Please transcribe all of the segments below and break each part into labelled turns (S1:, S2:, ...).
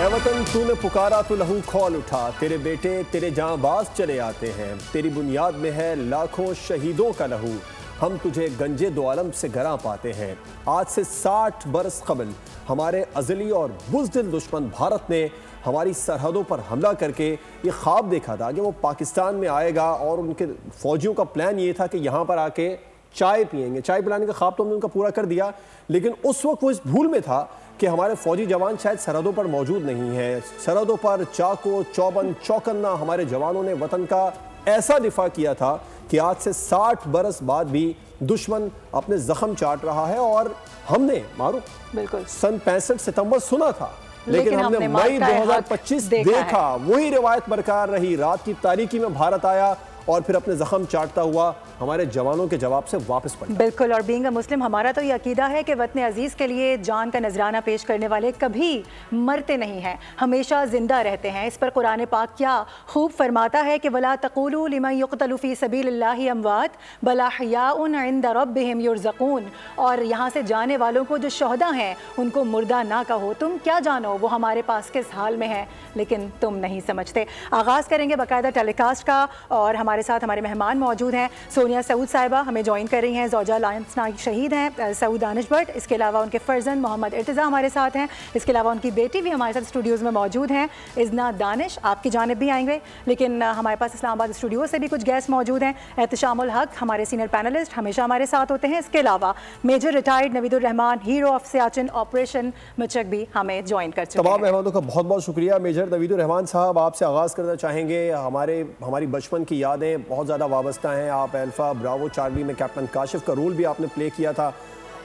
S1: ऐ वतन तूने पुकारा तो लहू खौल उठा, तेरे बेटे तेरे जांबाज चले आते हैं, तेरी बुनियाद में है लाखों शहीदों का लहू, हम तुझे गंजे दो आलम से गरा पाते हैं। आज से 60 बरस कबल हमारे अजली और बुज़दिल दुश्मन भारत ने हमारी सरहदों पर हमला करके ये ख्वाब देखा था कि वो पाकिस्तान में आएगा और उनके फौजियों का प्लान ये था कि यहाँ पर आके चाय पिएंगे। चाय पिलाने का ख्वाब तो हमने उनका पूरा कर दिया, लेकिन उस वक्त वो इस भूल में था कि हमारे फौजी जवान शायद सरहदों पर मौजूद नहीं है। सरहदों पर चाको चौबन चौकन्ना हमारे जवानों ने वतन का ऐसा दिफा किया था कि आज से 60 बरस बाद भी दुश्मन अपने जख्म चाट रहा है। और हमने मारूफ
S2: बिल्कुल
S1: सन 65 सितंबर सुना था, लेकिन हमने मई 2025 देखा। वही रिवायत बरकरार रही, रात की तारीकी में भारत आया और फिर अपने जख्म चाटता हुआ हमारे जवानों के जवाब से वापस पलटा।
S2: बिल्कुल, और बीइंग अ मुस्लिम हमारा तो ये अकीदा है कि वतन अजीज़ के लिए जान का नजराना पेश करने वाले कभी मरते नहीं हैं, हमेशा जिंदा रहते हैं। इस पर कुरान पाक क्या खूब फरमाता है कि वला तक़ूलू लिमन युक़तलू फ़ी सबीलिल्लाहि अमवात बल अहयाउन इंद रब्बिहिम युरज़क़ून। और यहाँ से जाने वालों को जो शहदा हैं उनको मुर्दा ना कहो, तुम क्या जानो वो हमारे पास किस हाल में है, लेकिन तुम नहीं समझते। आगाज़ करेंगे बाकायदा टेलीकास्ट का, और हमारे साथ हमारे मेहमान मौजूद हैं। सोनिया सऊद साहिबा हमें ज्वाइन कर रही हैं, ज़ौजा लायंस नाइक शहीद हैं सऊद दानिश भट्ट। इसके अलावा उनके फ़र्जंद मोहम्मद इर्तिज़ा हमारे साथ हैं। इसके अलावा उनकी बेटी भी हमारे साथ स्टूडियोज़ में मौजूद हैं, इज़ना दानिश। आपकी जानिब भी आएंगे, लेकिन हमारे पास इस्लामाबाद स्टूडियो से भी कुछ गेस्ट मौजूद हैं। एहतशामुल हक हमारे सीनियर पैनलिस्ट हमेशा हमारे साथ होते हैं। इसके अलावा major retired Naveedur Rahman, hero of Siachen operation Machak भी हमें ज्वाइन कर चुके हैं।
S1: तमाम मेहमानों का बहुत बहुत शुक्रिया। मेजर नवीदुर रहमान साहब, आपसे आगाज़ करना चाहेंगे। हमारी बचपन की यादें बहुत ज़्यादा वाबस्ता हैं। आप अल्फा ब्रावो चार्ली में कैप्टन काशिफ का रोल भी आपने प्ले किया था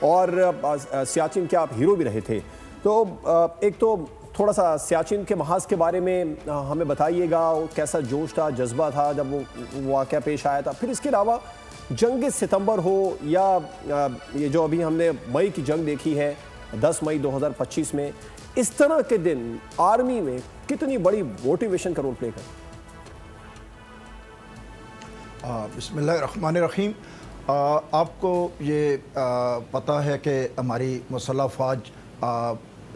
S1: और सियाचिन के आप हीरो भी रहे थे। तो एक तो थोड़ा सा सियाचिन के महाज के बारे में हमें बताइएगा, कैसा जोश था, जज्बा था जब वो वाक़या पेश आया था। फिर इसके अलावा जंग सितंबर हो या ये जो अभी हमने मई की जंग देखी है 10 मई 2025 में, इस तरह के दिन आर्मी में कितनी बड़ी मोटिवेशन का रोल प्ले करें।
S3: बिस्मिल्लाहिर्रहमानिर्रहीम। आपको ये पता है कि हमारी मुसल्लह फ़ौज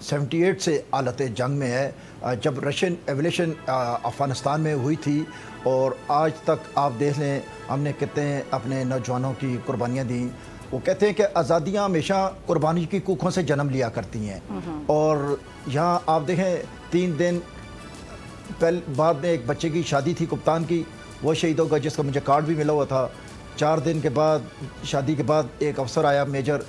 S3: 78 से हालत जंग में है। जब रशियन एवोल्यूशन अफ़गानिस्तान में हुई थी और आज तक आप देख लें हमने कितने अपने नौजवानों की कुर्बानियाँ दी। वो कहते हैं कि आज़ादियाँ हमेशा कुर्बानी की कूखों से जन्म लिया करती हैं। और यहाँ आप देखें 3 दिन बाद में एक बच्चे की शादी थी कप्तान की, वो शहीद हो गया जिसका मुझे कार्ड भी मिला हुआ था। 4 दिन के बाद शादी के बाद एक अफसर आया मेजर,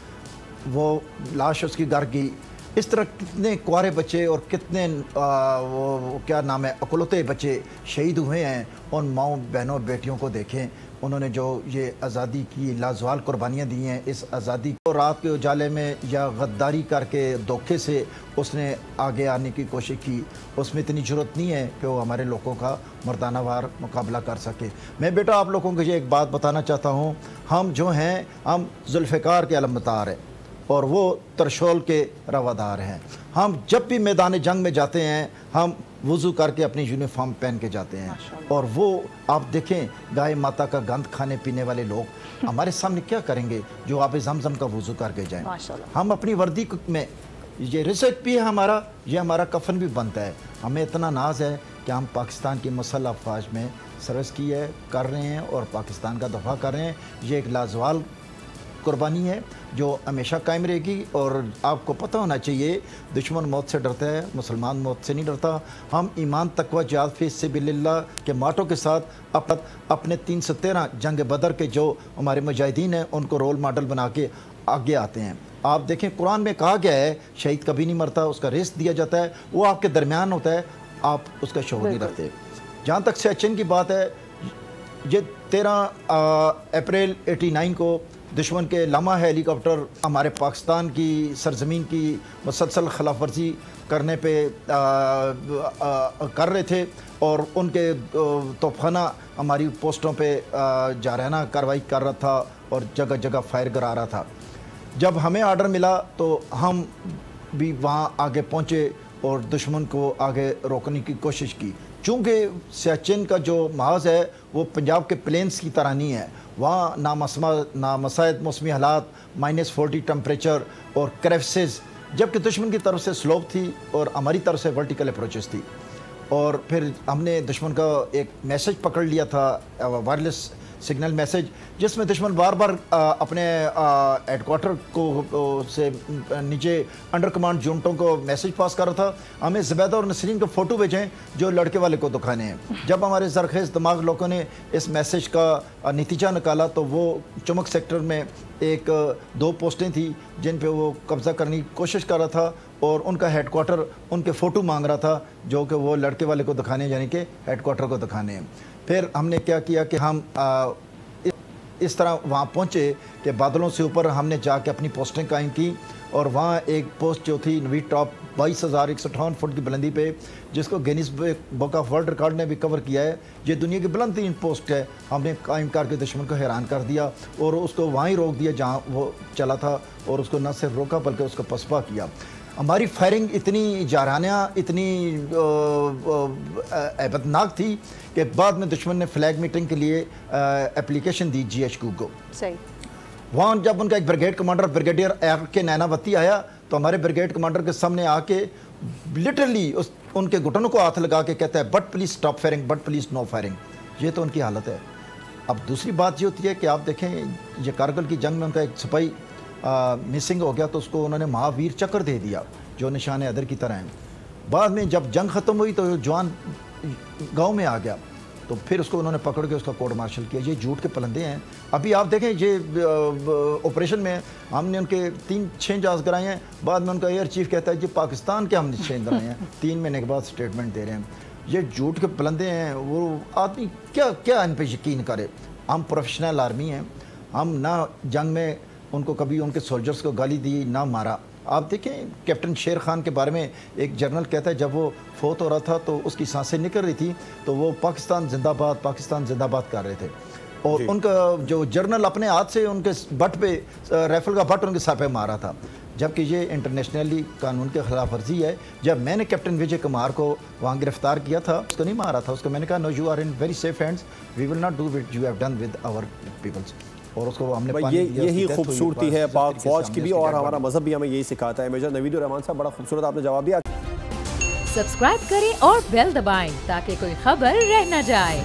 S3: वो लाश उसकी घर गई। इस तरह कितने कुआरे बच्चे और कितने वो क्या नाम है अकुलते बच्चे शहीद हुए हैं। उन माओ बहनों बेटियों को देखें, उन्होंने जो ये आज़ादी की लाजवाल कुर्बानियाँ दी हैं। इस आज़ादी को रात के उजाले में या गद्दारी करके धोखे से उसने आगे आने की कोशिश की, उसमें इतनी ज़रूरत नहीं है कि वो हमारे लोगों का मर्दानावार मुकाबला कर सके। मैं बेटा आप लोगों को ये एक बात बताना चाहता हूँ, हम जो हैं हम जुल्फ़िकार के अलमदार हैं और वो तरशोल के रवादार हैं। हम जब भी मैदान जंग में जाते हैं हम वज़ू करके अपनी यूनिफॉर्म पहन के जाते हैं। और वो आप देखें गाय माता का गंद खाने पीने वाले लोग हमारे सामने क्या करेंगे जो आप ज़मज़म का वज़ू करके जाएं। हम अपनी वर्दी में ये रिस्क भी है हमारा, ये हमारा कफन भी बनता है। हमें इतना नाज है कि हम पाकिस्तान की मुसल्लह फ़ौज में सर्विस की है, कर रहे हैं और पाकिस्तान का दफ़ा कर रहे हैं। ये एक लाजवाल कुर्बानी है जो हमेशा कायम रहेगी। और आपको पता होना चाहिए दुश्मन मौत से डरता है, मुसलमान मौत से नहीं डरता। हम ईमान तकवा जिहाद फी सबिलिल्लाह के माटो के साथ अपने 313 जंग बदर के जो हमारे मुजाहिदीन हैं उनको रोल मॉडल बना के आगे आते हैं। आप देखें कुरान में कहा गया है शहीद कभी नहीं मरता, उसका रिस्क दिया जाता है, वो आपके दरमियान होता है, आप उसका शोर नहीं रखते। जहाँ तक सियाचिन की बात है, ये 13 अप्रैल 89 को दुश्मन के लामा हेलीकॉप्टर हमारे पाकिस्तान की सरजमीन की मुसलसल खिलाफ वर्जी करने पे कर रहे थे और उनके तोपखाना हमारी पोस्टों पे जाराना कार्रवाई कर रहा था और जगह जगह फायर करा रहा था। जब हमें आर्डर मिला तो हम भी वहाँ आगे पहुँचे और दुश्मन को आगे रोकने की कोशिश की। चूँकि सियाचिन का जो महाज है वो पंजाब के प्लेन्स की तरह नहीं है, वहाँ नामसायद मौसमी हालात, -40 टेम्परेचर और क्रेविसेस जबकि दुश्मन की तरफ से स्लोप थी और हमारी तरफ से वर्टिकल अप्रोचेस थी। और फिर हमने दुश्मन का एक मैसेज पकड़ लिया था, वायरलेस सिग्नल मैसेज, जिसमें दुश्मन बार बार अपने हेडक्वार्टर को से नीचे अंडर कमांड यूनिटों को मैसेज पास कर रहा था, हमें ज़ुबैदा और नसरीन को फ़ोटो भेजें जो लड़के वाले को दिखाने हैं। जब हमारे जरखेज़ दिमाग लोगों ने इस मैसेज का नतीजा निकाला तो वो चुमक सेक्टर में एक 2 पोस्टें थी जिन पे वो कब्ज़ा करने की कोशिश कर रहा था और उनका हेडक्वार्टर उनके फ़ोटो मांग रहा था जो कि वो लड़के वाले को दिखाने, यानी कि हेडक्वार्टर को दिखाने हैं। फिर हमने क्या किया कि हम इस तरह वहाँ पहुँचे कि बादलों से ऊपर हमने जाके अपनी पोस्टें कायम की और वहाँ एक पोस्ट जो थी नवी टॉप 22,158 फुट की बुलंदी पे, जिसको Guinness book of world record ने भी कवर किया है। ये दुनिया की बुलंद तरीन पोस्ट है। हमने कायम करके दुश्मन को हैरान कर दिया और उसको वहाँ ही रोक दिया जहाँ वो चला था और उसको न सिर्फ रोका बल्कि उसको पसपा किया। हमारी फायरिंग इतनी जाराना, इतनी ऐबतनाक थी कि बाद में दुश्मन ने फ्लैग मीटिंग के लिए एप्लीकेशन दी GHQ को।
S2: सही।
S3: वहाँ जब उनका एक ब्रिगेड कमांडर ब्रिगेडियर आर के नैनावती आया तो हमारे ब्रिगेड कमांडर के सामने आके लिटरली उनके घुटनों को हाथ लगा के कहता है but please stop firing, but please no firing. ये तो उनकी हालत है। अब दूसरी बात ये होती है कि आप देखें ये कारगिल की जंग में उनका एक सिपाही मिसिंग हो गया तो उसको उन्होंने महावीर चक्र दे दिया जो निशान अदर की तरह है। बाद में जब जंग ख़त्म हुई तो जवान गांव में आ गया तो फिर उसको उन्होंने पकड़ के उसका कोर्ट मार्शल किया। ये झूठ के पलंदे हैं। अभी आप देखें ये ऑपरेशन में हमने उनके 3-6 जहाज़ कराए हैं, बाद में उनका एयर चीफ कहता है जी पाकिस्तान के हमने 6 कराए हैं। 3 महीने के बाद स्टेटमेंट दे रहे हैं। ये झूठ के पलंदे हैं। वो आदमी क्या क्या इन पर यकीन करे। हम प्रोफेशनल आर्मी हैं, हम ना जंग में उनको कभी उनके सोल्जर्स को गाली दी ना मारा। आप देखें कैप्टन शेर खान के बारे में एक जर्नल कहता है जब वो फोत हो रहा था तो उसकी सांसें निकल रही थी तो वो पाकिस्तान जिंदाबाद कर रहे थे और उनका जो जर्नल अपने हाथ से उनके बट पे राइफल का बट उनके सर पे मारा था, जबकि ये इंटरनेशनली कानून के खिलाफ वर्जी है। जब मैंने कैप्टन विजय कुमार को वहाँ गिरफ्तार किया था उसको नहीं मारा था, उसको मैंने कहा no you are in very safe hands, we will not do what you have done with our peoples. और उसको हमने
S1: यही खूबसूरती है पाक फौज की भी और हमारा मजहब भी हमें यही सिखाता है। मेजर नवीद उर रहमान साहब, बड़ा खूबसूरत आपने जवाब दिया।
S4: सब्सक्राइब करें और बेल दबाएं ताकि कोई खबर रह न जाए।